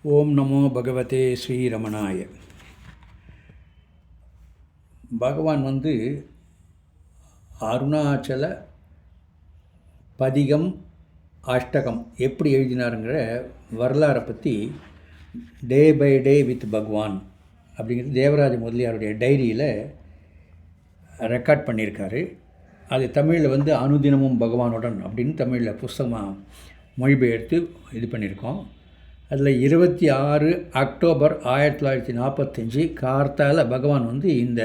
ஓம் நமோ பகவதே ஸ்ரீரமணாய. பகவான் அருணாச்சல பதிகம் அஷ்டகம் எப்படி எழுதினாருங்கிற வரலாறை பற்றி டே பை டே வித் பகவான் அப்படிங்கிறது தேவராஜ முதலியாருடைய டைரியில் ரெக்கார்ட் பண்ணியிருக்காரு. அது தமிழில் அனுதினமும் பகவானுடன் அப்படின்னு தமிழில் புஸ்தகமாக மொழிபெயர்த்து இது பண்ணியிருக்கோம். அதில் 26 அக்டோபர் 1945 கார்த்தால பகவான் இந்த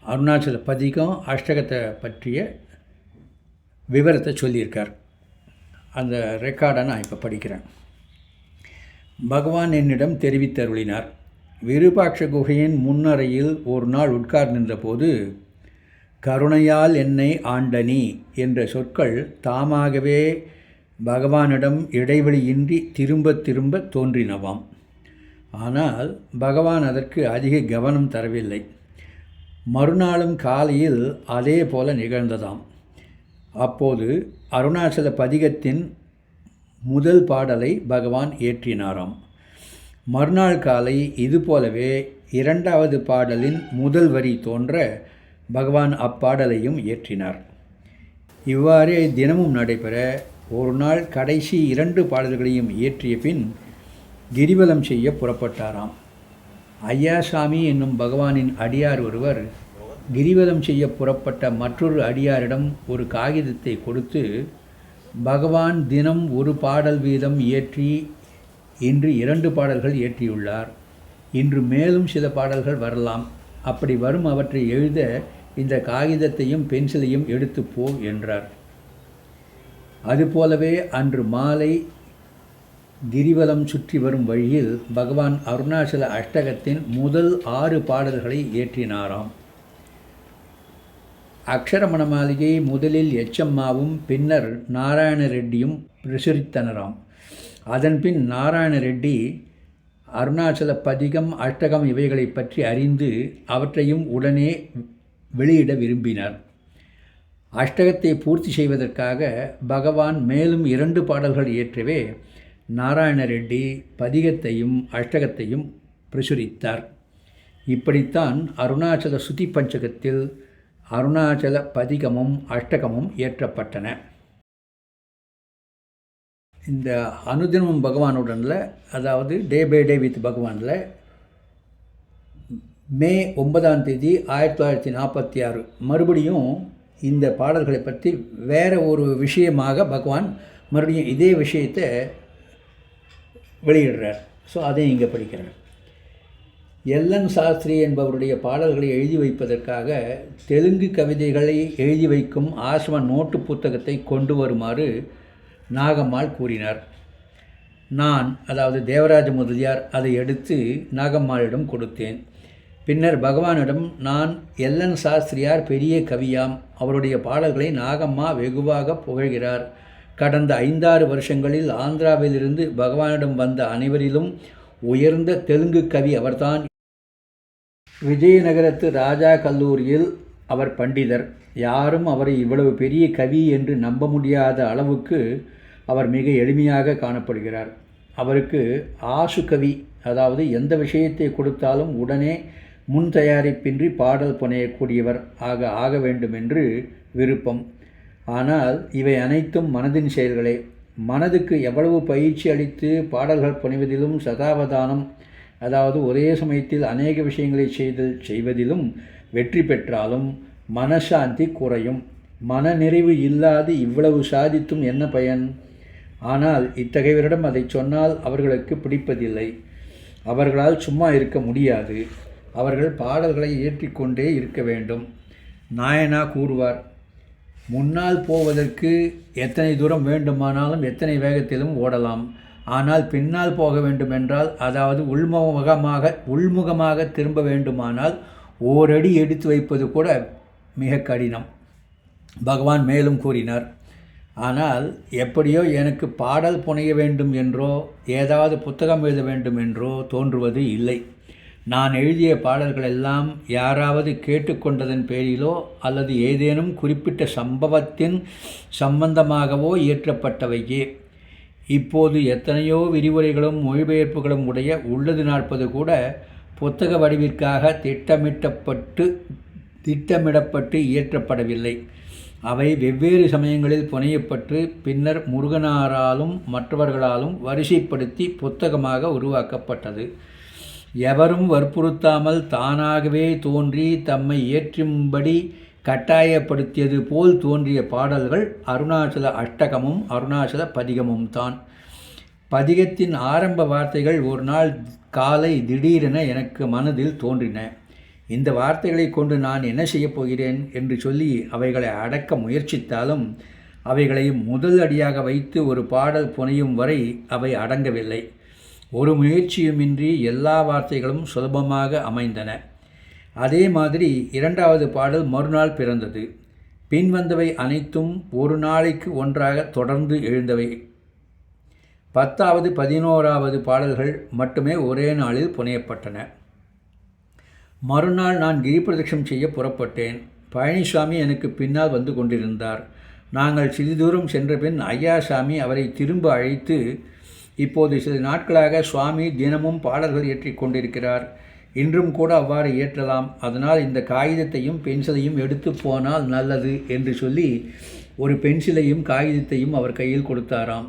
அருணாச்சல பதிகம் அஷ்டகத்தை பற்றிய விவரத்தை சொல்லியிருக்கார். அந்த ரெக்கார்டை நான் இப்போ படிக்கிறேன். பகவான் என்னிடம் தெரிவித்தருளினார். விருபாட்ச குகையின் முன்னறையில் ஒரு நாள் உட்கார்ந்திருந்த போது, கருணையால் என்னை ஆண்டனி என்ற சொற்கள் தாமாகவே பகவானிடம் இடைவெளியின்றி திரும்ப திரும்ப தோன்றினவாம். ஆனால் பகவான் அதற்கு அதிக கவனம் தரவில்லை. மறுநாளும் காலையில் அதே போல நிகழ்ந்ததாம். அப்போது அருணாச்சல பதிகத்தின் முதல் பாடலை பகவான் இயற்றினாராம். மறுநாள் காலை இதுபோலவே இரண்டாவது பாடலின் முதல் வரி தோன்ற பகவான் அப்பாடலையும் இயற்றினார். இவ்வாறே தினமும் நடைபெற ஒரு நாள் கடைசி 2 பாடல்களையும் இயற்றிய பின் கிரிவலம் செய்ய புறப்பட்டாராம். ஐயாசாமி என்னும் பகவானின் அடியார் ஒருவர் கிரிவலம் செய்ய புறப்பட்ட மற்றொரு அடியாரிடம் ஒரு காகிதத்தை கொடுத்து, பகவான் தினம் ஒரு பாடல் வீதம் இயற்றி இன்று 2 பாடல்கள் இயற்றியுள்ளார். இன்று மேலும் சில பாடல்கள் வரலாம். அப்படி வரும் அவற்றை எழுத இந்த காகிதத்தையும் பென்சிலையும் எடுத்து போ என்றார். அதுபோலவே அன்று மாலை கிரிவலம் சுற்றி வரும் வழியில் பகவான் அருணாச்சல அஷ்டகத்தின் முதல் 6 பாடல்களை இயற்றினாராம். அக்ஷரமண மாளிகை முதலில் எச்சம்மாவும் பின்னர் நாராயண ரெட்டியும் பிரசுரித்தனராம். அதன்பின் நாராயண ரெட்டி அருணாச்சல பதிகம் அஷ்டகம் இவைகளை பற்றி அறிந்து அவற்றையும் உடனே வெளியிட விரும்பினார். அஷ்டகத்தை பூர்த்தி செய்வதற்காக பகவான் மேலும் 2 பாடல்கள் இயற்றவே நாராயண ரெட்டி பதிகத்தையும் அஷ்டகத்தையும் பிரசுரித்தார். இப்படித்தான் அருணாச்சல சுதி பஞ்சகத்தில் அருணாச்சல பதிகமும் அஷ்டகமும் இயற்றப்பட்டன. இந்த அனுதினமும் பகவானுடனில், அதாவது டே பை டே வித் பகவானில் மே 9ஆம் தேதி 1946 மறுபடியும் இந்த பாடல்களை பற்றி வேறு ஒரு விஷயமாக பகவான் மறுபடியும் இதே விஷயத்தை வெளியிடுறார். ஸோ அதையும் இங்கே படிக்கிறார். எல்என் சாஸ்திரி என்பவருடைய பாடல்களை எழுதி வைப்பதற்காக தெலுங்கு கவிதைகளை எழுதி வைக்கும் ஆசிரம நோட்டு புத்தகத்தை கொண்டு வருமாறு நாகம்மாள் கூறினார். நான், அதாவது தேவராஜ முதலியார், அதை எடுத்து நாகம்மாளிடம் கொடுத்தேன். பின்னர் பகவானிடம், நான் எல்என் சாஸ்திரியார் பெரிய கவியாம், அவருடைய பாடல்களை நாகம்மா வெகுவாக புகழ்கிறார். கடந்த 5-6 வருஷங்களில் ஆந்திராவிலிருந்து பகவானிடம் வந்த அனைவரிலும் உயர்ந்த தெலுங்கு கவி அவர்தான். விஜயநகரத்து ராஜா கல்லூரியில் அவர் பண்டிதர். யாரும் அவரை இவ்வளவு பெரிய கவி என்று நம்ப முடியாத அளவுக்கு அவர் மிக எளிமையாக காணப்படுகிறார். அவருக்கு ஆசு கவி, அதாவது எந்த விஷயத்தை கொடுத்தாலும் உடனே முன் தயாரிப்பின்றி பாடல் புனையக்கூடியவர் ஆக வேண்டுமென்று விருப்பம். ஆனால் இவை அனைத்தும் மனதின் செயல்களே. மனதுக்கு எவ்வளவு பயிற்சி அளித்து பாடல்கள் புனைவதிலும் சதாவதானம், அதாவது ஒரே சமயத்தில் அநேக விஷயங்களை செய்வதிலும் வெற்றி பெற்றாலும் மனசாந்தி குறையும். மனநிறைவு இல்லாது இவ்வளவு சாதித்தும் என்ன பயன்? ஆனால் இத்தகையவரிடம் அதை சொன்னால் அவர்களுக்கு பிடிப்பதில்லை. அவர்களால் சும்மா இருக்க முடியாது. அவர்கள் பாடல்களை இயற்றிக்கொண்டே இருக்க வேண்டும். நாயனா கூறுவார், முன்னால் போவதற்கு எத்தனை தூரம் வேண்டுமானாலும் எத்தனை வேகத்திலும் ஓடலாம். ஆனால் பின்னால் போக வேண்டுமென்றால், அதாவது உள்முகமாக திரும்ப வேண்டுமானால் ஓரடி எடுத்து வைப்பது கூட மிக கடினம். பகவான் மேலும் கூறினார், ஆனால் எப்படியோ எனக்கு பாடல் புனைய வேண்டும் என்றோ ஏதாவது புத்தகம் எழுத வேண்டும் என்றோ தோன்றுவது இல்லை. நான் எழுதிய பாடல்களெல்லாம் யாராவது கேட்டுக்கொண்டதன் பேரிலோ அல்லது ஏதேனும் குறிப்பிட்ட சம்பவத்தின் சம்பந்தமாகவோ இயற்றப்பட்டவையே. இப்போது எத்தனையோ விரிவுரைகளும் மொழிபெயர்ப்புகளும் உடைய உள்ளது 40 கூட புத்தக வடிவிற்காக திட்டமிடப்பட்டு இயற்றப்படவில்லை. அவை வெவ்வேறு சமயங்களில் புனையப்பட்டு பின்னர் முருகனாராலும் மற்றவர்களாலும் வரிசைப்படுத்தி புத்தகமாக உருவாக்கப்பட்டது. எவரும் வற்புறுத்தாமல் தானாகவே தோன்றி தம்மை இயற்றும்படி கட்டாயப்படுத்தியது போல் தோன்றிய பாடல்கள் அருணாச்சல அஷ்டகமும் அருணாச்சல பதிகமும் தான். பதிகத்தின் ஆரம்ப வார்த்தைகள் ஒரு நாள் காலை திடீரென எனக்கு மனதில் தோன்றின. இந்த வார்த்தைகளை கொண்டு நான் என்ன செய்யப் போகிறேன் என்று சொல்லி அவைகளை அடக்க முயற்சித்தாலும் அவைகளை முதல் அடியாக வைத்து ஒரு பாடல் புனையும் வரை அவை அடங்கவில்லை. ஒரு முயற்சியுமின்றி எல்லா வார்த்தைகளும் சுலபமாக அமைந்தன. அதே மாதிரி 2வது பாடல் மறுநாள் பிறந்தது. பின்வந்தவை அனைத்தும் ஒரு நாளைக்கு ஒன்றாக தொடர்ந்து எழுந்தவை. 10வது 11வது பாடல்கள் மட்டுமே ஒரே நாளில் புனையப்பட்டன. மறுநாள் நான் கிரி பிரதட்சணம் செய்ய புறப்பட்டேன். பழனிசாமி எனக்கு பின்னால் வந்து கொண்டிருந்தார். நாங்கள் சிறிது தூரம் சென்றபின் ஐயாசாமி அவரை திரும்ப அழைத்து, இப்போது சில நாட்களாக சுவாமி தினமும் பாடல்கள் இயற்றிக் கொண்டிருக்கிறார். இன்றும் கூட அவ்வாறு இயற்றலாம். அதனால் இந்த காகிதத்தையும் பென்சிலையும் எடுத்து போனால் நல்லது என்று சொல்லி ஒரு பென்சிலையும் காகிதத்தையும் அவர் கையில் கொடுத்தாராம்.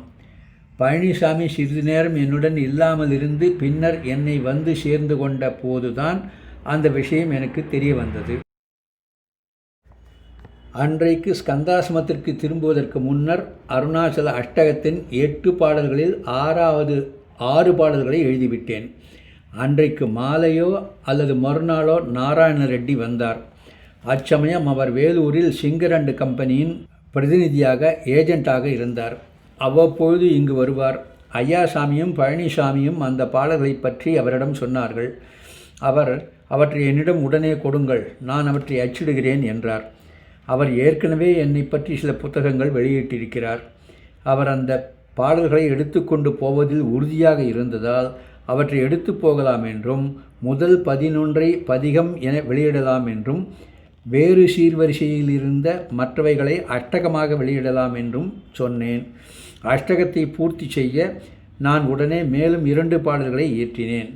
பழனிசாமி சிறிது நேரம் என்னுடன் இல்லாமல் இருந்து பின்னர் என்னை வந்து சேர்ந்து கொண்ட போதுதான் அந்த விஷயம் எனக்கு தெரிய வந்தது. அன்றைக்கு ஸ்கந்தாசிரமத்திற்கு திரும்புவதற்கு முன்னர் அருணாச்சல அஷ்டகத்தின் 8 பாடல்களில் 6 பாடல்களை எழுதிவிட்டேன். அன்றைக்கு மாலையோ அல்லது மறுநாளோ நாராயண ரெட்டி வந்தார். அச்சமயம் அவர் வேலூரில் சிங்கர் அண்ட் கம்பெனியின் பிரதிநிதியாக ஏஜெண்டாக இருந்தார். அவ்வப்பொழுது இங்கு வருவார். ஐயாசாமியும் பழனிசாமியும் அந்த பாடல்களை பற்றி அவரிடம் சொன்னார்கள். அவர் அவற்றை என்னிடம் உடனே கொடுங்கள், நான் அவற்றை அச்சிடுகிறேன் என்றார். அவர் ஏற்கனவே என்னை பற்றி சில புத்தகங்கள் வெளியிட்டிருக்கிறார். அவர் அந்த பாடல்களை எடுத்துக்கொண்டு போவதில் உறுதியாக இருந்ததால் அவற்றை எடுத்து போகலாம் என்றும் முதல் 11 பதிகம் என வெளியிடலாம் என்றும் வேறு சீர்வரிசையில் இருந்த மற்றவைகளை அஷ்டகமாக வெளியிடலாம் என்றும் சொன்னேன். அஷ்டகத்தை பூர்த்தி செய்ய நான் உடனே மேலும் 2 பாடல்களை இயற்றினேன்.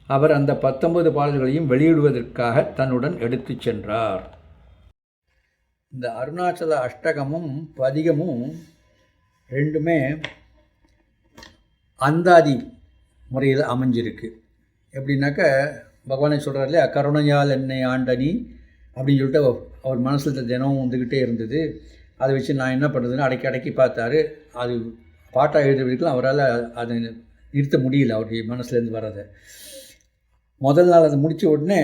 அவர் அந்த 19 பாடல்களையும் வெளியிடுவதற்காக தன்னுடன் எடுத்து சென்றார். இந்த அருணாச்சல அஷ்டகமும் பதிகமும் ரெண்டுமே அந்தாதி முறையில் அமைஞ்சிருக்கு. எப்படின்னாக்க பகவானை சொல்கிறார் இல்லையா, கருணையால் என்னை ஆண்டனி அப்படின்னு சொல்லிட்டு அவர் மனசில் தினமும் வந்துக்கிட்டே இருந்தது. அதை வச்சு நான் என்ன பண்ணுறதுன்னு அடக்கி பார்த்தாரு. அது பாட்டாக எழுதுறதுக்குலாம் அவரால் அதை நிறுத்த முடியல, அவருடைய மனசுலேருந்து வர்றதை. முதல் நாள் அதை முடித்த உடனே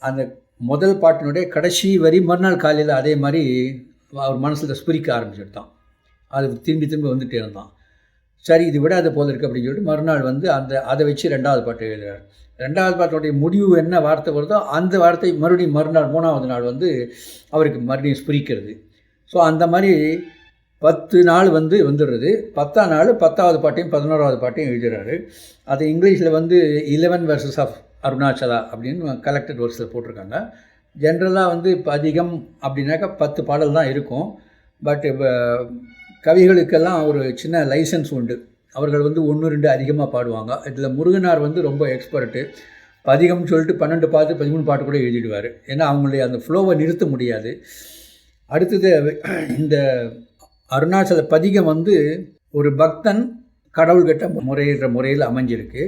அந்த முதல் பாட்டினுடைய கடைசி வரி மறுநாள் காலையில் அதே மாதிரி அவர் மனசில் ஸ்புரிக்க ஆரம்பிச்சுட்டான். அது திரும்பி வந்துகிட்டே இருந்தான். சரி, இது விடாத போல இருக்குது அப்படின்னு சொல்லிட்டு மறுநாள் வந்து அதை வச்சு 2வது பாட்டு எழுதுகிறார். 2வது பாட்டினுடைய முடிவு என்ன வார்த்தை வருதோ அந்த வார்த்தை மறுபடியும் மறுநாள் 3வது நாள் வந்து அவருக்கு மறுபடியும் ஸ்புரிக்கிறது. ஸோ அந்த மாதிரி 10 நாள் வந்துடுறது. 10ஆம் நாள் 10வது பாட்டையும் 11வது பாட்டையும் எழுதுகிறாரு. அது இங்கிலீஷில் 11 verses ஆஃப் அருணாச்சலா அப்படின்னு கலெக்டட் வேர்ஸில் போட்டிருக்காங்க. ஜென்ரலாக பதிகம் அப்படின்னாக்கா 10 பாடல் தான் இருக்கும். பட் கவிகளுக்கெல்லாம் ஒரு சின்ன லைசன்ஸ் உண்டு. அவர்கள் 1, 2 அதிகமாக பாடுவாங்க. இதில் முருகனார் ரொம்ப எக்ஸ்பர்ட்டு. பதிகம்னு சொல்லிட்டு 12 பாட்டு 13 பாட்டு கூட எழுதிடுவார். ஏன்னா அவங்களுடைய அந்த ஃப்ளோவை நிறுத்த முடியாது. அடுத்தது இந்த அருணாச்சல பதிகம் ஒரு பக்தன் கடவுள்கிட்ட முறையிடுற முறையில் அமைஞ்சிருக்கு.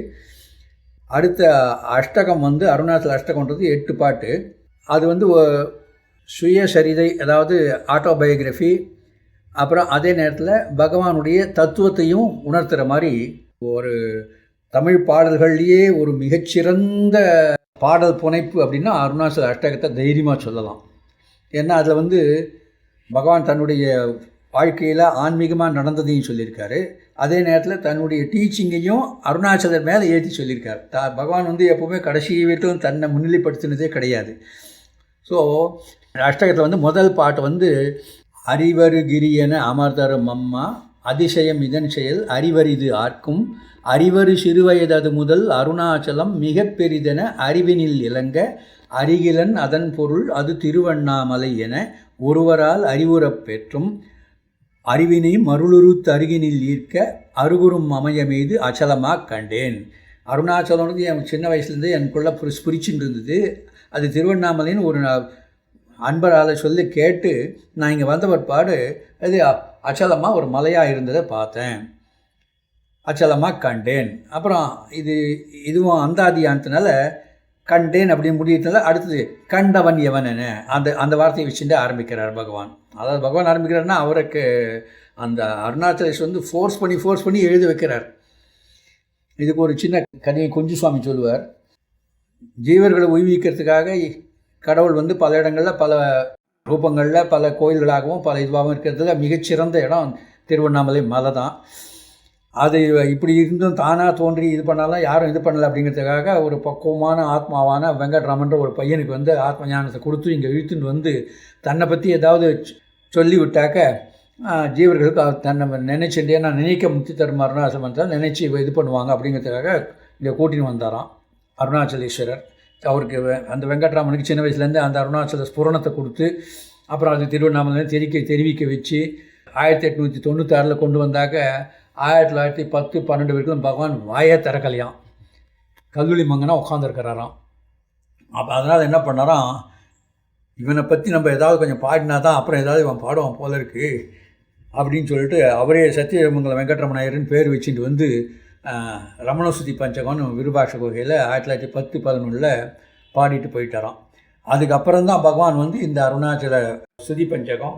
அடுத்த அஷ்டகம் அருணாச்சல அஷ்டகம்ன்றது 8 பாட்டு. அது சுயசரிதை, அதாவது ஆட்டோபயோகிராஃபி. அப்புறம் அதே நேரத்தில் பகவானுடைய தத்துவத்தையும் உணர்த்துகிற மாதிரி ஒரு தமிழ் பாடல்கள்லேயே ஒரு மிகச்சிறந்த பாடல் புனைப்பு அப்படின்னா அருணாச்சல அஷ்டகத்தை தைரியமாக சொல்லலாம். ஏன்னா அதில் பகவான் தன்னுடைய வாழ்க்கையில் ஆன்மீகமாக நடந்ததையும் சொல்லியிருக்காரு. அதே நேரத்தில் தன்னுடைய டீச்சிங்கையும் அருணாச்சலர் மேலே ஏற்றி சொல்லியிருக்கார். பகவான் எப்போவுமே கடைசி வீட்டிலும் தன்னை முன்னிலைப்படுத்தினதே கிடையாது. ஸோ அஷ்டகத்தில் முதல் பாட்டு அறிவரு கிரியன அமர்தரும் அம்மா அதிசயம் இதன் செயல் அறிவரிது ஆர்க்கும் அறிவரு சிறுவயதது முதல் அருணாச்சலம் மிக பெரிதென அறிவினில் இலங்க அருகிலன் அதன் பொருள் அது திருவண்ணாமலை என ஒருவரால் அறிவுறப் பெற்றும் அறிவினையும் மருளுருத்து அருகினில் ஈர்க்க அருகுறும் அமைய மீது அச்சலமாக கண்டேன். அருணாச்சலம்ன்றது என் சின்ன வயசுலேருந்து எனக்குள்ளே பிடிச்சிட்டு இருந்தது. அது திருவண்ணாமலைன்னு ஒரு அன்பரால் சொல்லி கேட்டு நான் இங்கே வந்த பிற்பாடு அது அச்சலமாக ஒரு மலையாக இருந்ததை பார்த்தேன், அச்சலமாக கண்டேன். அப்புறம் இதுவும் அந்தாதியானதுனால கண்டேன் அப்படின்னு முடியறதுனால அடுத்தது கண்டவன் எவனென அந்த வார்த்தையை வச்சுட்டு ஆரம்பிக்கிறார் பகவான். அதாவது பகவான் ஆரம்பிக்கிறாருன்னா அவருக்கு அந்த அருணாச்சலேஸ்வர் வந்து ஃபோர்ஸ் பண்ணி எழுத வைக்கிறார். இதுக்கு ஒரு சின்ன கதையை குஞ்சுசுவாமி சொல்லுவார். ஜீவர்களை உய்விக்கிறதுக்காக கடவுள் வந்து பல இடங்களில் பல ரூபங்களில் பல கோயில்களாகவும் பல இதுவாகவும் இருக்கிறதுல மிகச்சிறந்த இடம் திருவண்ணாமலை மலை தான். அது இப்படி இருந்தும் தானாக தோன்றி இது பண்ணாலும் யாரும் இது பண்ணலை அப்படிங்கிறதுக்காக ஒரு பக்குவமான ஆத்மாவான வெங்கட்ராமன்ற ஒரு பையனுக்கு வந்து ஆத்ம ஞானத்தை கொடுத்து இங்கே இழுத்துட்டு வந்து தன்னை பற்றி ஏதாவது சொல்லி விட்டாக்க ஜீவர்களுக்கு தன்னை நினைச்சுட்டே நான் நினைக்க முக்தி தருமாறுனா சம்பந்தம் நினச்சி இது பண்ணுவாங்க அப்படிங்கிறதுக்காக இங்கே கூட்டின்னு வந்தாராம் அருணாச்சலேஸ்வரர். அவருக்கு அந்த வெங்கட்ராமனுக்கு சின்ன வயசுலேருந்து அந்த அருணாச்சல ஸ்புரணத்தை கொடுத்து அப்புறம் அது திருவண்ணாமலையில் தெரிவிக்க வச்சு 1896 கொண்டு வந்தாக்க 1910, 12 வரைக்கும் பகவான் வாயே திறக்கலையாம், கல்லூரி மங்கனா உட்காந்துருக்கிறாராம். அப்போ அதனால் என்ன பண்ணாராம், இவனை பற்றி நம்ம ஏதாவது கொஞ்சம் பாடினா தான் அப்புறம் ஏதாவது இவன் பாடுவான் போல இருக்குது அப்படின்னு சொல்லிட்டு அவரே சத்தியமங்கலம் வெங்கட்ரமண ஐயர்னு பேர் வச்சுட்டு வந்து ரமணசுதி பஞ்சகம்னு விருபாஷ குகையில் 1910, 11 பாடிட்டு போயிட்டாராம். அதுக்கப்புறம் தான் பகவான் வந்து இந்த அருணாச்சல சுதி பஞ்சகம்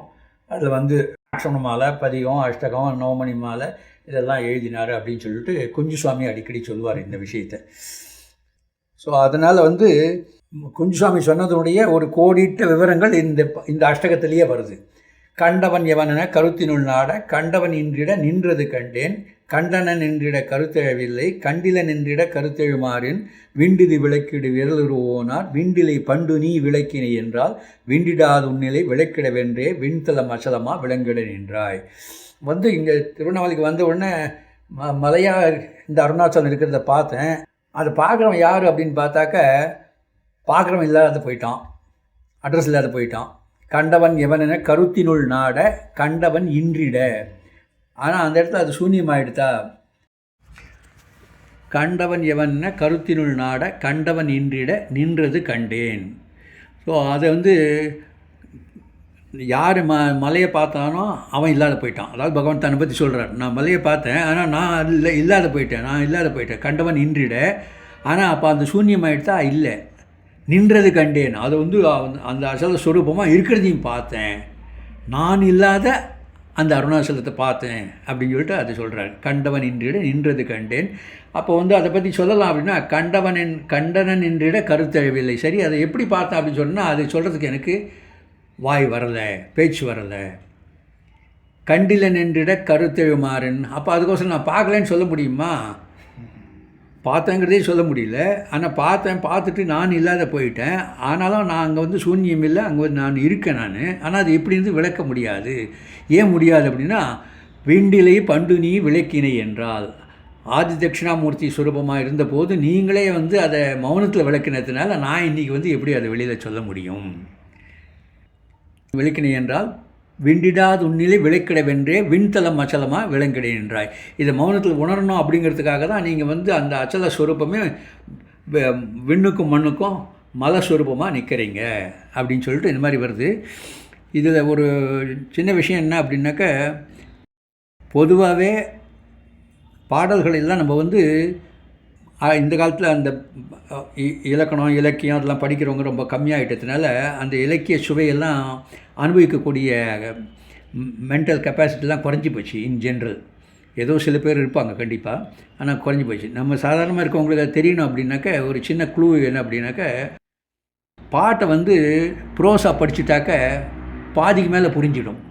அதில் வந்து ஆட்சண மாலை, பதிகம், அஷ்டகம், நவமணி மாலை இதெல்லாம் எழுதினார் அப்படின்னு சொல்லிட்டு குஞ்சுசுவாமி அடிக்கடி சொல்லுவார் இந்த விஷயத்தை. ஸோ அதனால் வந்து குஞ்சுசுவாமி சொன்னதுடைய ஒரு கோடிட்ட விவரங்கள் இந்த அஷ்டகத்திலேயே வருது. கண்டவன் எவனென கருத்தினுள் நாட கண்டவன் இன்றிட நின்றது கண்டேன், கண்டனன் என்றிட கருத்தெழவில்லை, கண்டில நின்றிட கருத்தெழுமாறின் விண்டிது விளக்கிடு விரலுருவோனார் விண்டிலை பண்டு நீ விளக்கினை என்றால் விண்டிடாது உன்னிலை விளக்கிடவென்றே விண்தலம் அச்சலமா விளங்கிட நின்றாய். வந்து இங்கே திருவண்ணாமலைக்கு வந்த உடனே மலையாக இந்த அருணாச்சலம் இருக்கிறத பார்த்தேன். அது பார்க்குறவன் யார் அப்படின்னு பார்த்தாக்க பார்க்குறவன் இல்லாத போயிட்டான், அட்ரஸ் இல்லாத போயிட்டான். கண்டவன் எவனென கருத்தினுள் நாட கண்டவன் இன்றிட. ஆனால் அந்த இடத்துல அது சூன்யமாயிடுதா. கண்டவன் எவன கருத்தினுள் நாட கண்டவன் இன்றிட நின்றது கண்டேன். ஸோ அதை வந்து யார் மலையை பார்த்தானோ அவன் இல்லாத போயிட்டான். அதாவது பகவான் தன்னை பற்றி சொல்கிறார், நான் மலையை பார்த்தேன் ஆனால் நான் இல்லாத போயிட்டேன் கண்டவன் இன்றிட. ஆனால் அப்போ அந்த சூன்யமாயிடுதா, இல்லை நின்றது கண்டேன். அது வந்து அந்த அசல ஸ்வரூபமாக இருக்கிறதையும் பார்த்தேன், நான் இல்லாத அந்த அருணாச்சலத்தை பார்த்தேன் அப்படின்னு சொல்லிட்டு அதை சொல்கிறார். கண்டவன் இன்றிட நின்றது கண்டேன். அப்போ வந்து அதை பற்றி சொல்லலாம் அப்படின்னா கண்டனன் இன்றிட கருத்தெழவில்லை. சரி, அதை எப்படி பார்த்தேன் அப்படின்னு சொன்னால் அதை சொல்கிறதுக்கு எனக்கு வாய் வரலை, பேச்சு வரலை. கண்டிலன் என்றிட கருத்தெழுமாறன். அப்போ அதுக்கோசரம் நான் பார்க்கலன்னு சொல்ல முடியுமா? பார்த்தேங்கிறதே சொல்ல முடியல. ஆனால் பார்த்துட்டு நான் இல்லாத போயிட்டேன். ஆனாலும் நான் அங்கே வந்து சூன்யம் இல்லை, அங்கே வந்து நான் இருக்கேன் நான். ஆனால் அது எப்படி இருந்து விளக்க முடியாது. ஏன் முடியாது அப்படின்னா விண்டிலை பண்டு நீ விளக்கினை என்றால் ஆதி தட்சிணாமூர்த்தி சுரூபமாக இருந்தபோது நீங்களே வந்து அதை மௌனத்தில் விளக்கினதுனால நான் இன்றைக்கி வந்து எப்படி அதை வெளியில் சொல்ல முடியும்? விளக்கினை என்றால் விண்டிடாது உன்னிலை விளக்கிடவென்றே விண்தலம் அச்சலமாக விளங்கிட என்றாய். இதை மௌனத்தில் உணரணும் அப்படிங்கிறதுக்காக தான் நீங்கள் வந்து அந்த அச்சல ஸ்வரூபமே விண்ணுக்கும் மண்ணுக்கும் மலை ஸ்வரூபமாக நிற்கிறீங்க அப்படின்னு சொல்லிட்டு இந்த மாதிரி வருது. இதில் ஒரு சின்ன விஷயம் என்ன அப்படின்னாக்க, பொதுவாகவே பாடல்களெல்லாம் நம்ம வந்து இந்த காலத்தில் அந்த இலக்கணம் இலக்கியம் அதெல்லாம் படிக்கிறவங்க ரொம்ப கம்மியாகிட்டதுனால அந்த இலக்கிய சுவையெல்லாம் அனுபவிக்கக்கூடிய மென்டல் கெப்பாசிட்டிலாம் குறைஞ்சி போச்சு இன் ஜென்ரல். ஏதோ சில பேர் இருப்பாங்க கண்டிப்பாக, ஆனால் குறைஞ்சி போச்சு. நம்ம சாதாரணமாக இருக்கவங்களுக்கு அது தெரியணும் அப்படின்னாக்க ஒரு சின்ன க்ளூ என்ன அப்படின்னாக்க, பாட்டை வந்து ப்ரோஸாக படிச்சுட்டாக்க பாதிக்கு மேலே புரிஞ்சிடும்.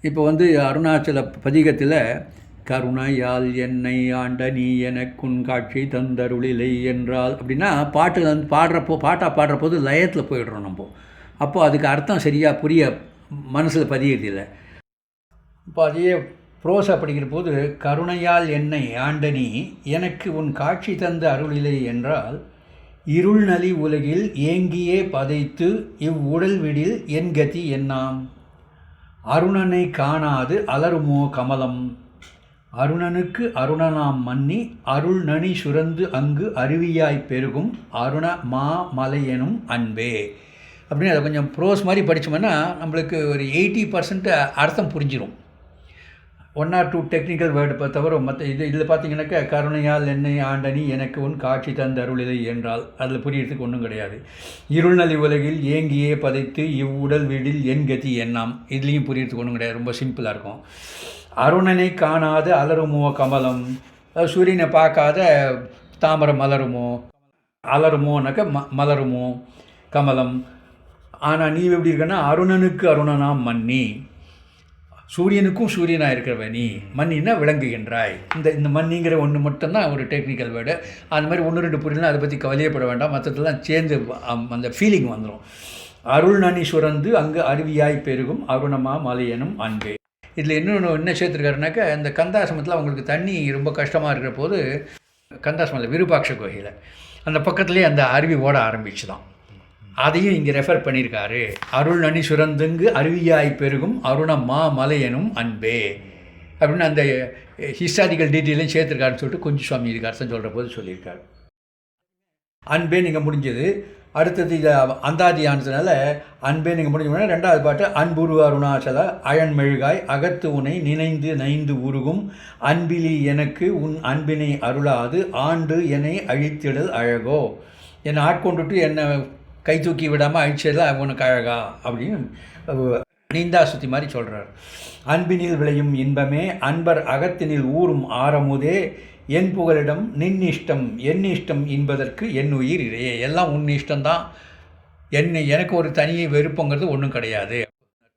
இப்போ வந்து அருணாச்சல பதிகத்தில் கருணையால் என்னை ஆண்ட நீ எனக்குன் காட்சி தந்தருளிலை என்றால் அப்படின்னா பாட்டு வந்து பாடுறப்போது லயத்தில் போயிடுறோம் நம்ம. அப்போது அதுக்கு அர்த்தம் சரியாக புரிய மனசில் பதியறதில்லை. இப்போ அதையே ப்ரோஸா படிக்கிற போது கருணையால் என்னை ஆண்ட நீ எனக்கு உன் காட்சி தந்த அருளிலை என்றால் இருள் நலி உலகில் ஏங்கியே பதைத்து இவ்வுடல் விடில் என் கதி என்னாம். அருணனை காணாது அலருமோ கமலம், அருணனுக்கு அருணனாம் மன்னி அருள் நனி சுரந்து அங்கு அருவியாய் பெருகும் அருண மா மலையெனும் அன்பே. அப்படின்னு அதை கொஞ்சம் ப்ரோஸ் மாதிரி படித்தோம்னா நம்மளுக்கு ஒரு 80% அர்த்தம் புரிஞ்சிடும். 1 or 2 டெக்னிக்கல் வேர்டு தவிர மற்ற இதில் பார்த்தீங்கன்னாக்கா கருணையால் என்னை ஆண்டனி எனக்கு உன் காட்சி தந்த அருளிலை என்றால் அதில் புரியறதுக்கு ஒன்றும் கிடையாது. இருள்நலி உலகில் ஏங்கியே பதைத்து இவ்வுடல் வீடில் என் கதி எண்ணாம், இதுலேயும் புரியறதுக்கு ஒன்றும் கிடையாது, ரொம்ப சிம்பிளாக இருக்கும். அருணனை காணாத அலருமோ கமலம், சூரியனை பார்க்காத தாமரை மலருமோ, அலருமோனாக்கா மலருமோ கமலம். ஆனால் நீ எப்படி இருக்கன்னா அருணனுக்கு அருணனாம் மன்னி, சூரியனுக்கும் சூரியனாக இருக்கிறவ நீ, மன்னின்னா விளங்குகின்றாய். இந்த மன்னிங்கிற ஒன்று மட்டும்தான் ஒரு டெக்னிக்கல் வேர்டு. அந்த மாதிரி 1-2 புரியலாம், அதை பற்றி கவலையப்பட வேண்டாம், மற்றதெல்லாம் சேர்ந்து அந்த ஃபீலிங் வந்துடும். அருள் நனி சுரந்து அங்கு அருவியாய் பெருகும் அருணமா மலையனும் அன்பே. இதில் இன்னொன்று என்ன சேர்த்துருக்காருனாக்கா, இந்த கந்தாசிரமத்தில் அவங்களுக்கு தண்ணி ரொம்ப கஷ்டமாக இருக்கிற போது கந்தாசிரமத்தில் விருபாட்ச கோயிலில் அந்த பக்கத்துலேயே அந்த அருவி ஓட ஆரம்பிச்சு தான், அதையும் இங்கே ரெஃபர் பண்ணியிருக்காரு. அருள் நனி சுரந்துங்கு அருவியாய் பெருகும் அருணம்மா மலையனும் அன்பே அப்படின்னு அந்த ஹிஸ்டாரிக்கல் டீட்டெயிலையும் சேர்த்துருக்காருன்னு சொல்லிட்டு குஞ்சு சுவாமி இதுக்கு அர்த்தம் சொல்கிற போது சொல்லியிருக்காரு. அன்பே நீங்கள் முடிஞ்சது. அடுத்தது இதை அந்தாதி ஆனதுனால அன்பே நீங்கள் முடிஞ்சோம்னா 2வது பாட்டு அன்புரு அருணாச்சல அயன்மெழுகாய் அகத்து உனை நினைந்து நைந்து உருகும் அன்பிலி எனக்கு உன் அன்பினை அருளாது ஆண்டு என்னை அழித்திடல் அழகோ, என்னை ஆட்கொண்டுட்டு என்னை கை தூக்கி விடாமல் அழிச்சதில் உனக்கு அழகா அப்படின்னு நீந்தா சுத்தி மாதிரி சொல்கிறார். அன்பினில் விளையும் இன்பமே அன்பர் அகத்தினில் ஊறும் ஆரமுதே என் புகலிடம் நின்னிஷ்டம் என் இஷ்டம் என்பதற்கு என் உயிர் இறையே. எல்லாம் உன் இஷ்டம்தான், எனக்கு ஒரு தனியை வெறுப்புங்கிறது ஒன்றும் கிடையாது.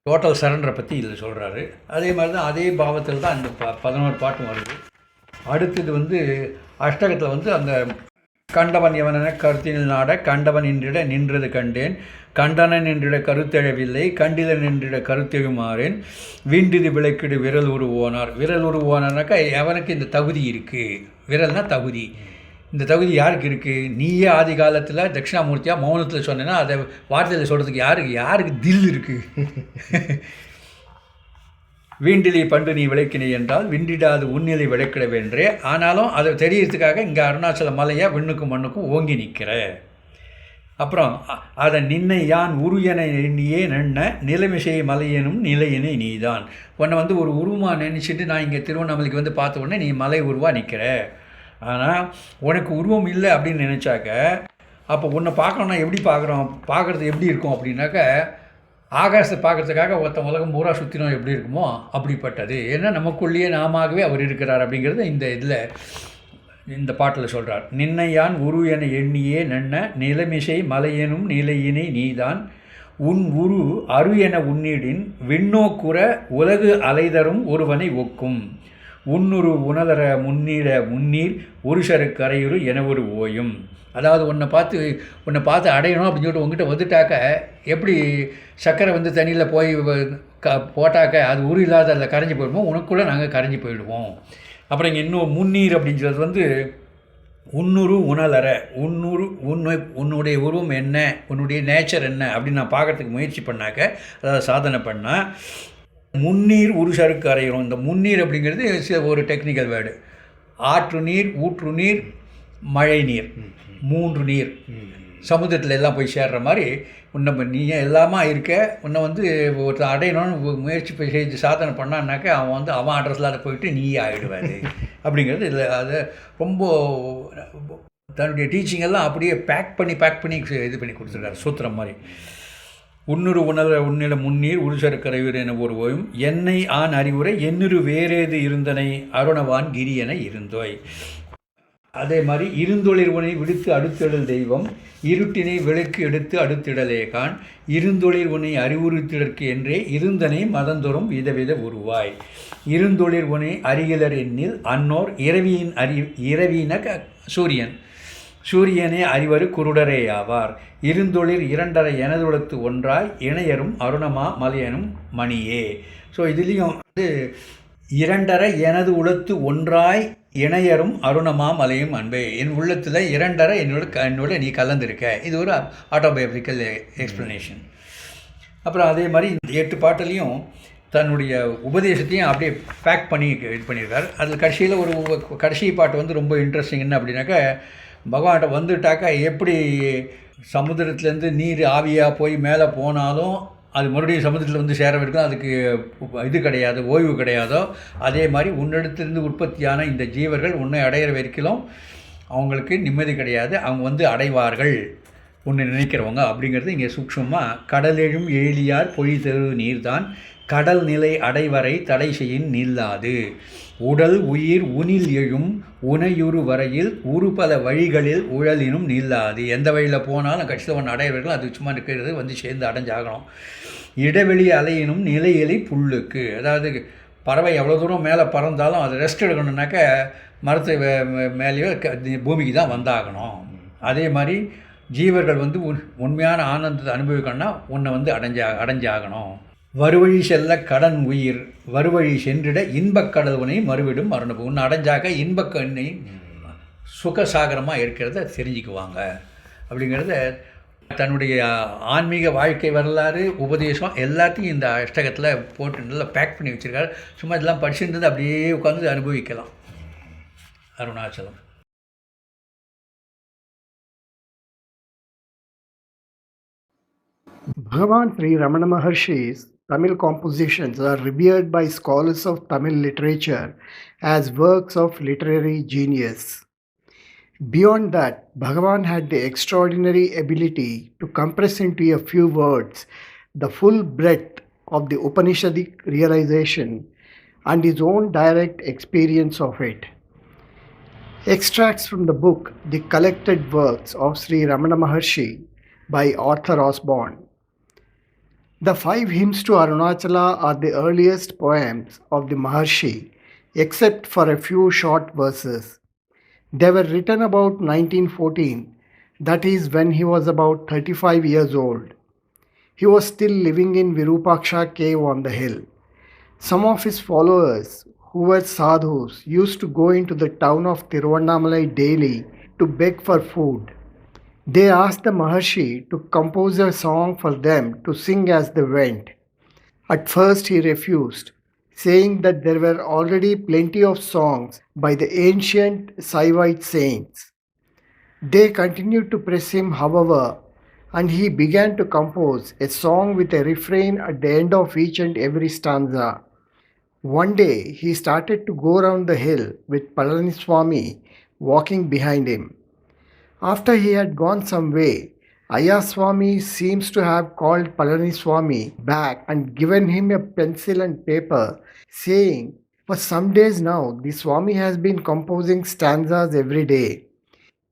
டோட்டல் சரண்டரை பற்றி இதில் சொல்கிறாரு. அதே மாதிரி தான் அதே பாவத்தில் தான் அந்த 11 பாட்டும் வருது. அடுத்தது அஷ்டகத்தில் அந்த கண்டவன் எவனென கருத்தினில் நாட கண்டவன் என்றிட நின்றது கண்டேன் கண்டனன் என்றிட கருத்தெழவில்லை கண்டிலன் என்றிட கருத்தெழுமாறேன் வீண்டிது விளக்கிடு விரல் உருவோனார். விரல் உருவோனார்னாக்கா எவனுக்கு இந்த தகுதி இருக்குது, விரல்னா தகுதி, இந்த தகுதி யாருக்கு இருக்குது? நீயே ஆதி காலத்தில் தட்சிணாமூர்த்தியாக மௌனத்தில் சொன்னேன்னா அதை வார்த்தையில் சொல்கிறதுக்கு யாருக்கு தில் இருக்குது? வீண்டிலை பண்டு நீ விளக்கினை என்றால் விண்டிடாது உன்னிலை விளக்கிடவென்றே. ஆனாலும் அதை தெரியறதுக்காக இங்கே அருணாச்சல மலையை விண்ணுக்கும் மண்ணுக்கும் ஓங்கி நிற்கிற. அப்புறம் அதை நின்னை யான் உரு என எண்ணியே நன்ன நிலைமிசை மலையெனும் நிலையினை நீதான். உன்னை ஒரு உருவமாக நினச்சிட்டு நான் இங்கே திருவண்ணாமலைக்கு பார்த்த உடனே நீ மலை உருவாக நிற்கிற. ஆனால் உனக்கு உருவம் இல்லை அப்படின்னு நினச்சாக்க அப்போ உன்னை பார்க்கணுன்னா எப்படி பார்க்குறது எப்படி இருக்கும் அப்படின்னாக்க ஆகாசத்தை பார்க்குறதுக்காக ஒருத்தன் உலகம் பூரா சுற்றினோம் எப்படி இருக்குமோ அப்படிப்பட்டது. ஏன்னா நமக்குள்ளேயே நாமவே அவர் இருக்கிறார் அப்படிங்கிறது இந்த பாட்டில் சொல்கிறார். நின்னையான் உரு என எண்ணியே நன்ன நிலைமிசை மலையெனும் நிலையினை நீதான் உன் உரு அரு என உன்னிடின் விண்ணோக்குற உலகு அலைதரும் ஒருவனை ஒக்கும் உன்னுரு உணலற முன்னீர் உருஷரு கரையுறு என ஒரு ஓயும். அதாவது உன்னை பார்த்து அடையணும் அப்படின்னு சொல்லிட்டு உங்ககிட்ட வந்துட்டாக்க எப்படி சக்கரை தண்ணியில் போய் போட்டாக்க அது உரு இல்லாத அதில் கரைஞ்சி போயிடுவோம், உனக்குள்ளே நாங்கள் கரைஞ்சி போயிடுவோம். அப்புறம் இங்கே இன்னும் முன்னீர் அப்படின்னு சொல்கிறது உன்னுரு உணலற உன்னுடைய உருவம் என்ன, உன்னுடைய நேச்சர் என்ன அப்படின்னு நான் பார்க்குறதுக்கு முயற்சி பண்ணாக்க, அதாவது சாதனை பண்ணால் முன்னீர் உருஷருக்கு அறையிறோம். இந்த முன்னீர் அப்படிங்கிறது ஒரு டெக்னிக்கல் வேர்டு. ஆற்று நீர், ஊற்று நீர், மழை நீர், 3 நீர் சமுத்திரத்தில் எல்லாம் போய் சேர்ற மாதிரி நீ எல்லாமா இருக்க. உன்னை ஒருத்தர் அடையணும்னு முயற்சி செய்து சாதனை பண்ணான்னாக்க அவன் அட்ரஸில் அதை போயிட்டு நீ ஆகிடுவாரு அப்படிங்கிறது இதில். அதை ரொம்ப தன்னுடைய டீச்சிங்கெல்லாம் அப்படியே பேக் பண்ணி இது பண்ணி கொடுத்துருக்காரு சூத்திரம் மாதிரி. உன்னுரு உன்னில முன்னீர் உருசருக்கரையூர் என ஒரு ஓயும் என்னை ஆண் அறிவுரை என்னுரு வேறேது இருந்தனை அருணவான் கிரி என இருந்தோய். அதே மாதிரி இருந்தொழிர்வனை விடுத்து அடுத்திடல் தெய்வம் இருட்டினை விளக்கு எடுத்து அடுத்திடலே கான் இருந்தொழிர் உனை அறிவுறுத்திடற்கு என்றே இருந்தனை மதந்தோறும் விதவித உருவாய். இருந்தொழிர் உனை அறிகிலர் எண்ணில் அன்னோர் இரவியின சூரியனே அறிவரு குருடரே ஆவார். இருந்தொழிர் 2 எனதுலத்து ஒன்றாய் இணையரும் அருணமா மலையனும் மணியே. ஸோ இதுலேயும் 2 எனது உலத்து ஒன்றாய் இணையரும் அருணமா மலையும் அன்பே. என் உள்ளத்தில் 2 என்னோட நீ கலந்துருக்க. இது ஒரு ஆட்டோபயோகிக்கல் எக்ஸ்ப்ளனேஷன். அப்புறம் அதே மாதிரி இந்த 8 பாட்டிலையும் தன்னுடைய உபதேசத்தையும் அப்படியே பேக் பண்ணி இது பண்ணியிருக்கார். அதில் கடைசியில் ஒரு கடைசி பாட்டு வந்து ரொம்ப இன்ட்ரெஸ்டிங். என்ன அப்படின்னாக்கா, பகவான்கிட்ட வந்துட்டாக்கா எப்படி சமுத்திரத்துலேருந்து நீர் ஆவியாக போய் மேலே போனாலும் அது மறுபடியும் சமுத்திரத்தில் வந்து சேர வரைக்கும் அதுக்கு இது கிடையாது, ஓய்வு கிடையாதோ, அதே மாதிரி உன்னிடத்திலிருந்து உற்பத்தியான இந்த ஜீவர்கள் உன்னை அடையிற வரைக்கும் அவங்களுக்கு நிம்மதி கிடையாது, அவங்க வந்து அடைவார்கள் உன்னை நினைக்கிறவங்க அப்படிங்கிறது இங்கே சூக்ஷமாக. கடலெழும் எழிலியார் பொழி தரு நீர்தான் கடல் நிலை அடைவரை தடை செய்யின் நில்லாது. உடல் உயிர் உனில் எழும் உனையுறு வரையில் உரு பல வழிகளில் உழலினும் நில்லாது. எந்த வழியில் போனாலும் கட்சியில் ஒன்று அடையவர்கள் அது சும்மா இருக்கிறது வந்து சேர்ந்து அடைஞ்சாகணும். இடைவெளி அலையினும் நிலையிலை புல்லுக்கு, அதாவது பறவை எவ்வளோ தூரம் மேலே பறந்தாலும் அது ரெஸ்ட் எடுக்கணுன்னாக்க மரத்து மேலேயோ பூமிக்கு தான் வந்தாகணும். அதே மாதிரி ஜீவர்கள் வந்து உண்மையான ஆனந்தத்தை அனுபவிக்கணும்னா உன்னை வந்து அடைஞ்சாகணும். வருவழி செல்ல கடன் உயிர் வருவழி சென்றிட இன்பக்கடல் உனை மறுவிடும் மரணம். உன்னை அடைஞ்சாக்க இன்பக்கண்ணை சுகசாகரமாக இருக்கிறத தெரிஞ்சுக்குவாங்க அப்படிங்கிறத தன்னுடைய ஆன்மீக வாழ்க்கை வரலாறு உபதேசம் எல்லாத்தையும் இந்த அஷ்டகத்தில் போட்டு நல்லா பேக் பண்ணி வச்சுருக்காரு. சும்மா இதெல்லாம் படிச்சுட்டு அப்படியே உட்காந்து அனுபவிக்கலாம். Arunachalam. Bhagavan Sri Ramana Maharshi's Tamil compositions are revered by scholars of Tamil literature as works of literary genius. Beyond that, Bhagavan had the extraordinary ability to compress into a few words the full breadth of the Upanishadic realization and his own direct experience of it. Extracts from the book The Collected Works of Sri Ramana Maharshi by Arthur Osborne. The 5 hymns to Arunachala are the earliest poems of the Maharshi, except for a few short verses. They were written about 1914, that is when he was about 35 years old. He was still living in Virupaksha cave on the hill. Some of his followers, who were sadhus, used to go into the town of Tiruvannamalai daily to beg for food. They asked the Maharshi to compose a song for them to sing as they went. At first he refused, saying that there were already plenty of songs by the ancient Saivite saints. They continued to press him, however, and he began to compose a song with a refrain at the end of each and every stanza. One day he started to go round the hill with Palaniswami walking behind him. After he had gone some way, Ayaswami seems to have called Palaniswami back and given him a pencil and paper, saying, "For some days now, the Swami has been composing stanzas every day.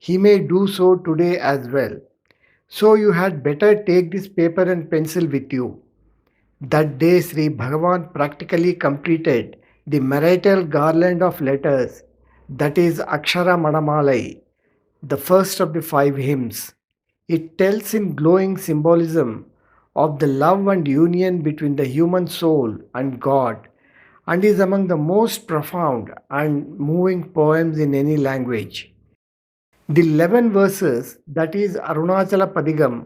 He may do so today as well. So you had better take this paper and pencil with you." That day Sri Bhagavan practically completed the marital garland of letters, that is Akshara Manamalai, the first of the 5 hymns. It tells in glowing symbolism of the love and union between the human soul and God, and is among the most profound and moving poems in any language. The 11 verses, that is Arunachala Padigam,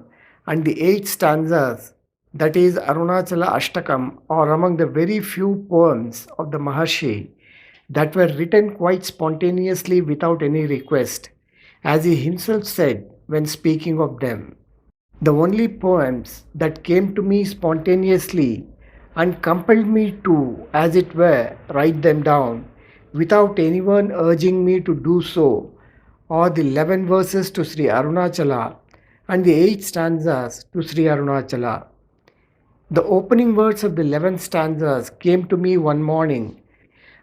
and the 8 stanzas, that is Arunachala Ashtakam, are among the very few poems of the Maharshi that were written quite spontaneously without any request, as he himself said when speaking of them. The only poems that came to me spontaneously and compelled me to, as it were, write them down without anyone urging me to do so are the 11 verses to Sri Arunachala and the 8 stanzas to Sri Arunachala. The opening words of the 11 stanzas came to me one morning,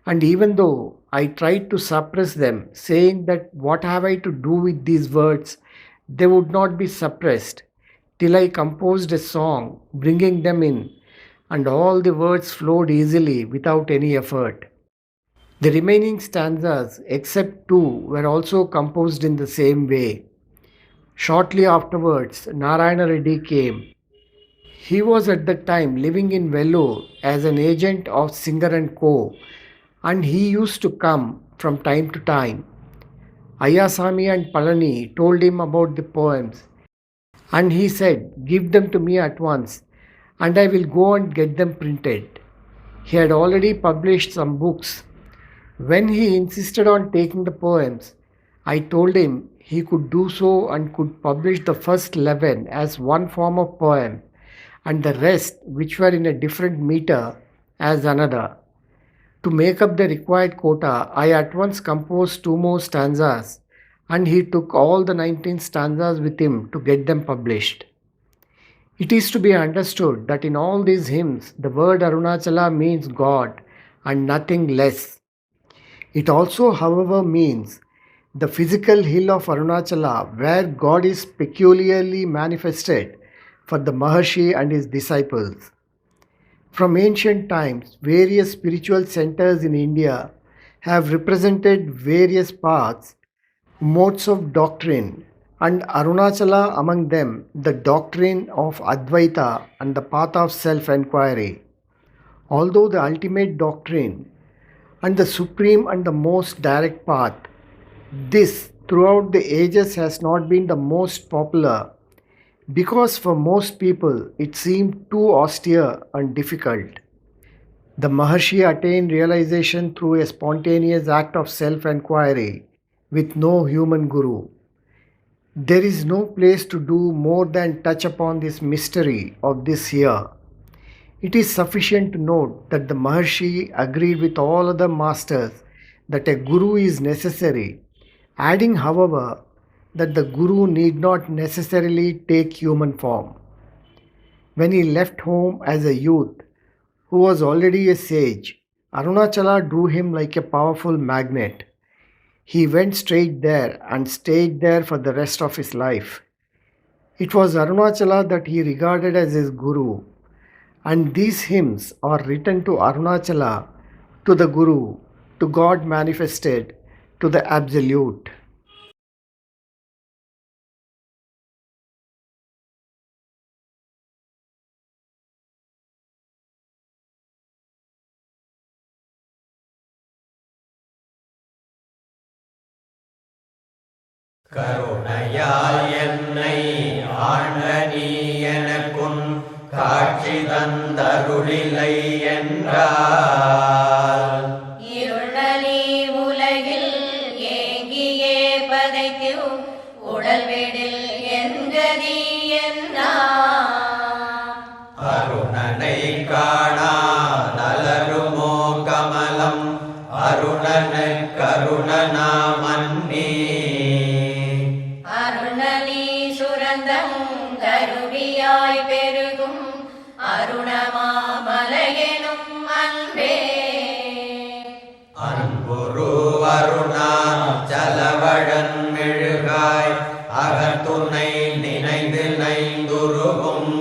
and even though I tried to suppress them, saying that what have I to do with these words, they would not be suppressed, till I composed a song bringing them in, and all the words flowed easily without any effort. The remaining stanzas, except 2, were also composed in the same way. Shortly afterwards, Narayana Reddy came. He was at that time living in Vellore as an agent of Singer & Co., and he used to come from time to time. Ayasami and Palani told him about the poems, and he said, "Give them to me at once, and I will go and get them printed." He had already published some books. When he insisted on taking the poems, I told him he could do so and could publish the first 11 as one form of poem and the rest, which were in a different meter, as another. To make up the required quota, I at once composed 2 more stanzas, and he took all the 19 stanzas with him to get them published. It is to be understood that in all these hymns, the word Arunachala means God and nothing less. It also, however, means the physical hill of Arunachala, where God is peculiarly manifested for the Maharshi and his disciples. From ancient times, various spiritual centers in India have represented various paths, modes of doctrine, and Arunachala among them the doctrine of Advaita and the path of self enquiry. Although the ultimate doctrine and the supreme and the most direct path, this throughout the ages has not been the most popular because for most people it seemed too austere and difficult. The Maharshi attained realization through a spontaneous act of self enquiry with no human guru. There is no place to do more than touch upon this mystery of this here. It is sufficient to note that the Maharshi agreed with all other masters that a guru is necessary, adding, however, that the guru need not necessarily take human form. When he left home as a youth, who was already a sage, Arunachala drew him like a powerful magnet. He went straight there and stayed there for the rest of his life. It was Arunachala that he regarded as his guru, and these hymns are written to Arunachala, to the Guru, to God manifested, to the Absolute. கருணையால் என்னை ஆண்ட நீ எனக்குன் காட்சி தந்தருளிலை என்றால் இருளலி உலகில் ஏங்கியே பதைத்து உடல் விடில் என்கதி என்ன அருணனை காணா நலருமோ கமலம் அருணன கருணனா மன்னி அருணலி சுரந்தம் கருவியாய் பெருகும் அருணமாமலையெனும் அன்பே அன்புரு அருணா சலவழன் மெழுகாய் அகத்துணை நினைந்து நைந்துருகும்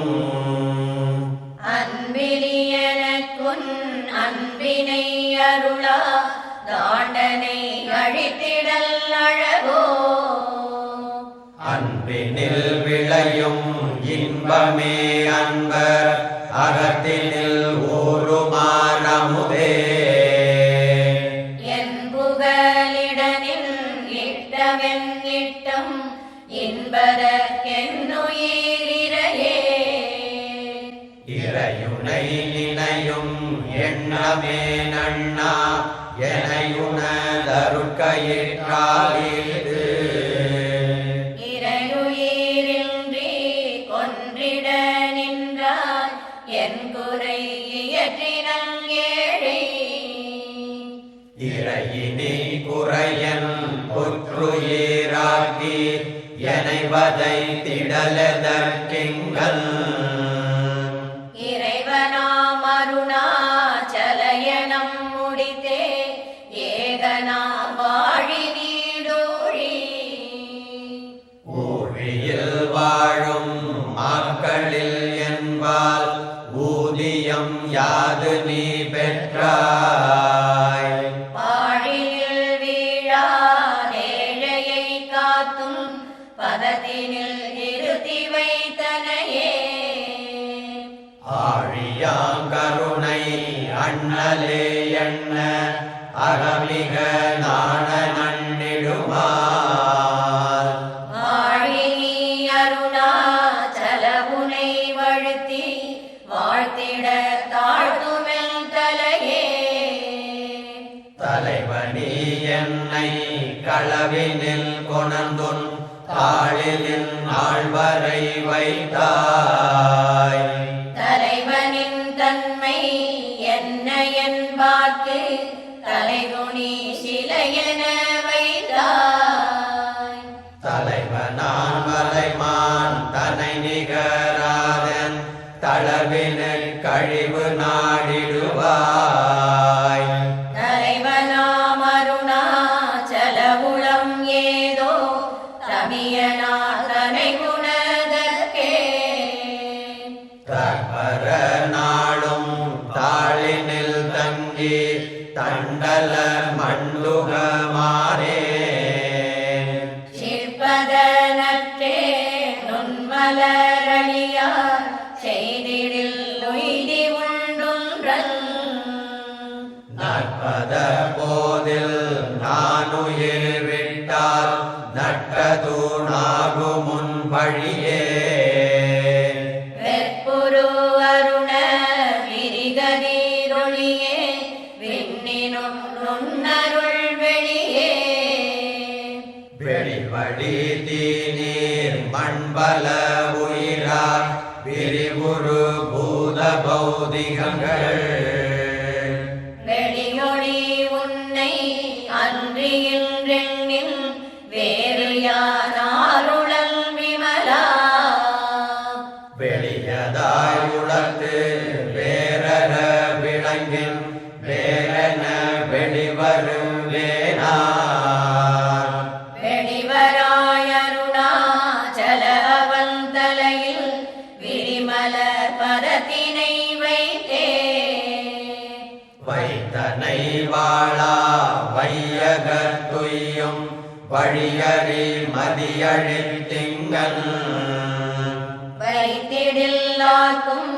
அன்பிலியனக்குன் அன்பினை அருளா தாண்டனை அழித்திடல் அழகோ அன்பினில் விளையும் இன்பமே அன்பர் அகத்தினில் ஊருமானமுதே என் புகலிடனின் இட்டவென் இட்டம் இன்பதற்கென்னுயிரிரையே இறையுனை நினையும் எண்ணமே நண்ணா எனையுணதருட்கயிற்றாலீது இறையுயிரின்றி கொன்றிட நின்றார் என் குறை இயற்றினல் ஏழை இறையினி குறையன் புற்றுயிராக்கி எனைவதை திடலதற்கிங்கள் இறைவனாம் அருணாச்சலயனம் முடித்தே ஏகனாம் வாழி நீடூழி ஊழியில் வாழும் மாக்களில் என்பால் ஊதியம் யாது நீ பெற்றாய் பாழியில் வீழா ஏழையை காத்தும் பதத்தினில் நிறுத்தி வைத்தனையே ஆழியாங்கருணை அண்ணலே எண்ண அகமிக நாண நன்னிடுமால் ஆழினி அருணாச்சலமுனை வழுத்தி வாழ்த்திட தாழ்த்துமெல் தலையே களவினில் கொணர்ந்துன் தாளிலின் நாள்வரை வைத்தாய். தலைவனின் தன்மை என்ன என்பார்க்கு தலைகுனி சிலையென வைத்தாய். தலைவனான் வலைமான் தனை நிகராதன் தளவினில் கழிவு நாடிடுவாய். தலைவனாம் அருணாச்சலபுரம் ஏதோ தமியனாதனை குணதற்கே. தற்பர நாளும் தாளினில் தங்கி தண்டல மண்டுகமானே. சிற்பதனற்றே நுண்மலரழியார் செய்திடில் உய்தி உண்டுன்றன். நற்பத போதில் நானுயிர் விட்டால் நட்டதூணாகு முன் வழியே. வெற்புரு அருண விரிகதிரொளியே விண்ணினும் நுண்ணருள் வெளியே. வெளிவழி தீநீர் மண்பல உயிரார் விரிவுரு பூத பௌதிகங்கள். வெளியொளி உன்னை அன்றியின்றெண்ணில் வேறு யானாருளல் விமலா. வெளியதாய் உளத்து வேறற விளங்கின் வேறென வெளிவரும் வேணா. வெளிவராயருணாச்சல அவன் தலையில் விரிமலர் பதத்தினை வைத்தே. வைத்தனை வாழா வையகத்துய்யும் வழியறி மதியழில் திங்கள். வைத்திடில்லார்க்கும்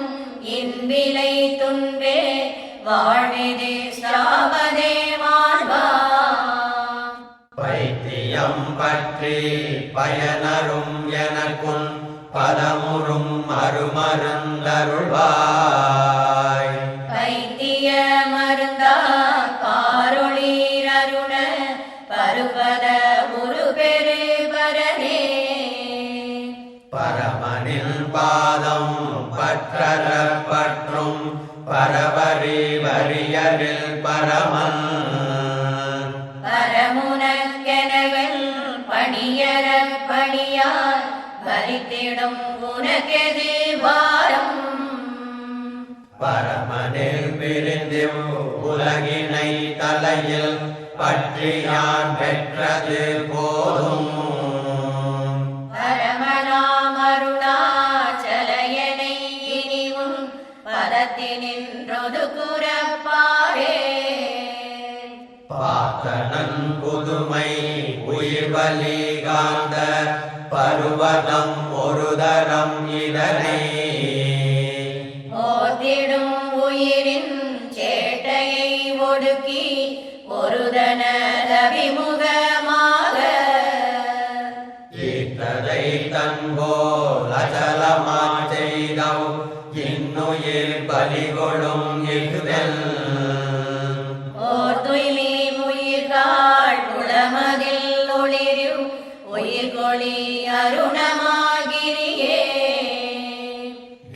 இன்விலை துன்பே வாழ்விது சாவதே வாழ்வா. பைத்தியம் பற்றி பயனரும் எனக்குன் பதமுறும் மறுமருந்தருள்வாய். வைத்திய மருந்தா காரொளீர் அருண பருபத ஒரு பெரு பரனே. பரமனின் பாதம் பற்றற பற்றும் பரவரி வரியரில் பரமன். பரமுனக்கெனவன் பணியர பணியார் பலித்திடும் உனக்கெது வாரம். பரமனில் பிரிந்திவ் உலகினை தலையில் பற்றியான் பெற்றது போதும். பரமனாம் அருணாச்சலயனை இனிவும் பதத்தினின்றொது குறப்பாரே. பார்த்தனன் புதுமை உயிர்வலி காந்த பருவதம் ஒரு தரம் இதனை. ஓர்த்திடும் உயிரின் சேட்டையை ஒடுக்கி ஒருதனதவிமுகமாக. ஈட்டதை தன்போல் அச்சலமாச் செய்தவ் இன்னுயிர் பலிகொடும் இகுதல். ஓர் துயிலி உயிர்காள் உளமதில் ஒளிரு உயிர்கொளி அருணமாகிரியே.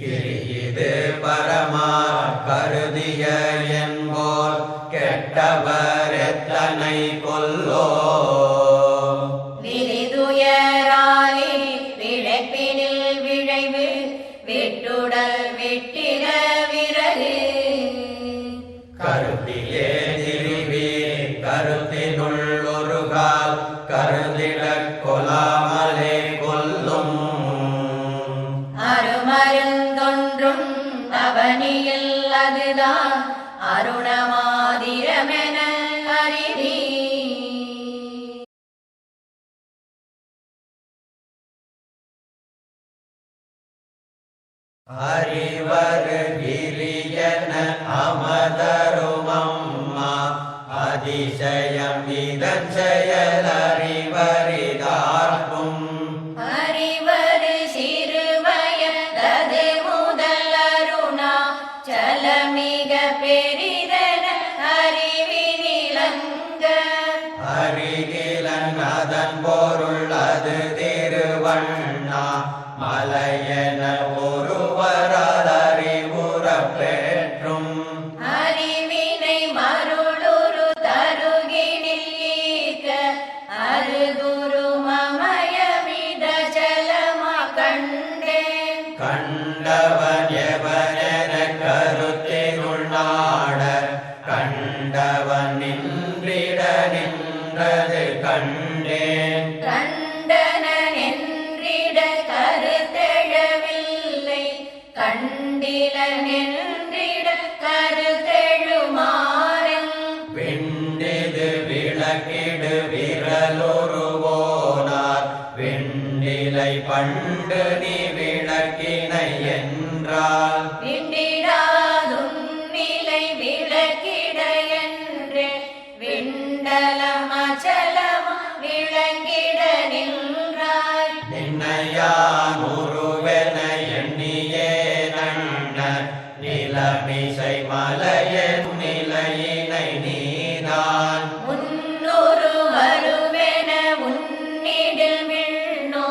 கிரியிது பரமா கருதிய என்போர் கெட்டவர் எத்தனை கொல்லோ. விரிதுயராலே பிழைப்பினில் விழைவு விட்டுடல் விட்டிட விறகு. கருத்திலே திரிவி கருத்தினுள் ஒரு கால் கருதிடக் கொலாமலே கொல்லும். அருமருந்தொன்றும் அவனியில் அதுதான் அருணமாதிரமென அறிவி. அறிவரு கிரியன அமதருமம்மா அதிசயம் இதன் செயல் அறிவரிதார்க்கும். அறிவது சிறுவயதது முதல் அருணா சலமிக பெரிதன அறிவினிலங்க. அருகிலன் மலையென ஒருவரால் அறிவுறப் பெற்றும் அறிவினை மருளுரு தருகினில் ஈர்க்க அருகுரு மமயமித ஜலமா கண்டேன். கண்டவன் எவனென கருத்தினுள் நாட கண்டவன் நின்றிட நின்றது கண்டேன். கண்டனன் என்றிட கருத்தெழவில்லை கண்டிலன் என்றிட கருத்தெழுமாறன். விண்டிது விளக்கிடு விரலொருவோனார் விண்டிலை பண்டு நீ விளக்கினை என்றால் விண்டிடாதுன்னிலை விளக்கிட என்று விண்டலம் அச்சலமா விளங்கிட நின்றாய். நின்னையான் உருவென எண்ணியே நன்ன நிலமிசை மலையன் நிலையினை நீதான். முன்னொரு வருவென உன்னிடில் விண்ணோ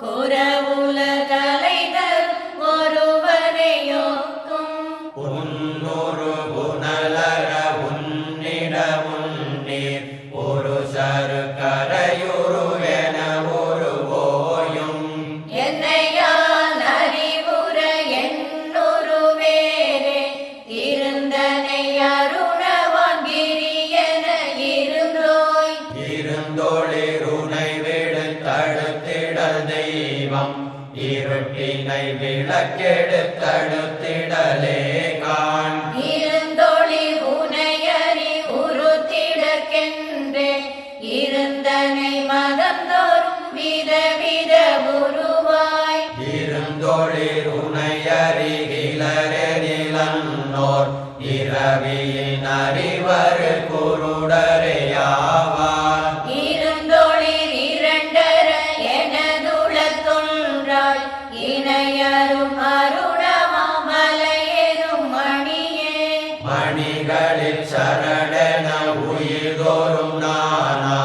குரவுலகலை தரும் ஒருவரையோக்கும். உன்னொரு புனலர உன்னிட முன்னீர் ஒரு சரு கரையுருவென ஒருவோயும் என்னையால் அறிவுற என்னொரு வேறே இருந்தனை அருணவான் கிரியென இருந்தோய். இருந்தொளிருனை விடு தடுத்திடல் தெய்வம் இருட்டினை விளக்கெடுத்தடுத்திடலே காண். இருந்தொளி உனையறி உருத்திடற்கென்றே இருந்தனை மதந்தோறும் விதவித உருவாய். இருந்தொளிருனை அருகிலரெனிலன்னோர் இரவியின் அறிவரு குருடரையாவார். இருந்தொளிர் இரண்டர எனதுளத்தொன்றாய் இணையரும் அருணமாமலையெனும் மணியே. மணிகளில் சரணென உயிர்தோறும் நானா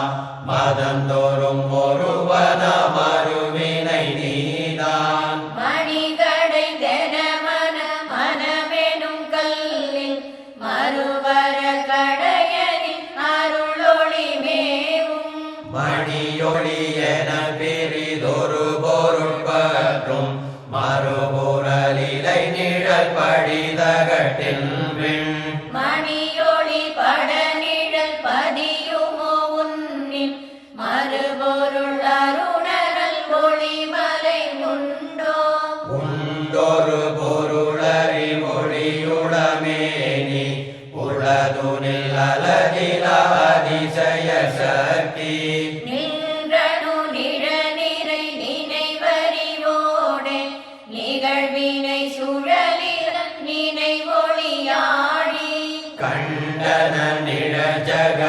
மதந்தோறும் ஒருவன மறுவினை நீதான். மணிகடை தெனமன மனமெனும் கல்லில் மறுவர கடையனின் அருளொளி மேவும். மணியொளி என பிரிதொரு பொருட்பற்றும் மறுபுறலிலை நிழல் படிதகட்டில் விண். மணியொளி படநிழல் பதியுமோ உன்னில் மறுபொருள் அருணரல் ஒளிமலை உண்டோ. உண்டொரு பொருளறி மொழியுளமேனி உளதுனில் அலகில அதிசய சக்தி. நின்றனு நிழநிறை நினைவறிவோடே நிகழ்வினை சுழலில் நினைவொளியாடி. கண்டன நிழஜக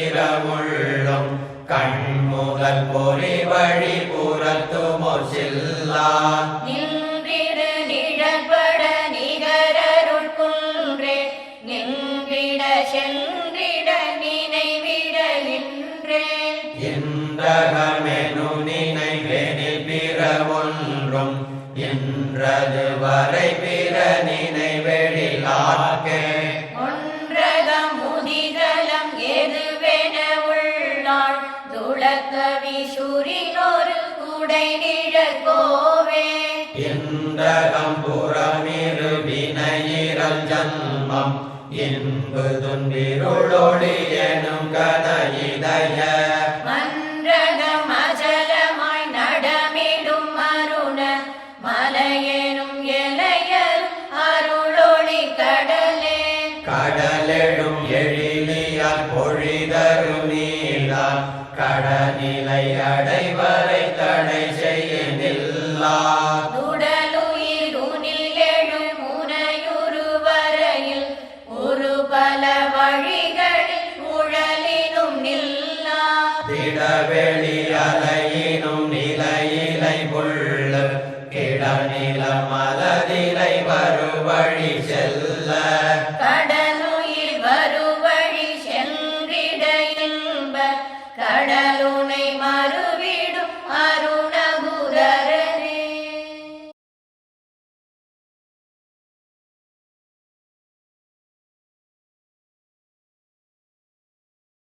விசித்திரமுள்ளும் கண்முதல் பொறி வழி புறத்துமோ சில்லா. நின்றிடு நிழற்பட நிகரருள் குன்றே நின்றிட சென்றிட நினைவிட நின்றே. இன்றகமெனு நினைவெனில் பிற ஒன்றும் இன்றது வரை பிற நினைவெழிலாக்கே. ஒன்றகம் முதிதலம் எதுவென உள்ளாள் துளக்கவி சுரினொரு குடை நிழற்கோவே. இன்றகம் புறமிரு வினையிரல் ஜன்மம் இன்பு துன்பிருளொளி எனும் கன இதய. மன்றகம் அஜலமாய் நடமிடும் அருண மலையெனும் எலையரும் அருளொளி கடலே. கடலெடும் எழிலியால் பொழிதரு நீளால் கடநிலை அடைவரை தடை செய்ய நில்லா. துடலுயிருனில் எழும் முனையுரு வரையில் ஒரு பல வழிகளில் உழலினும் நில்லா. திடவெளி அலையினும் நிலையிலை புல்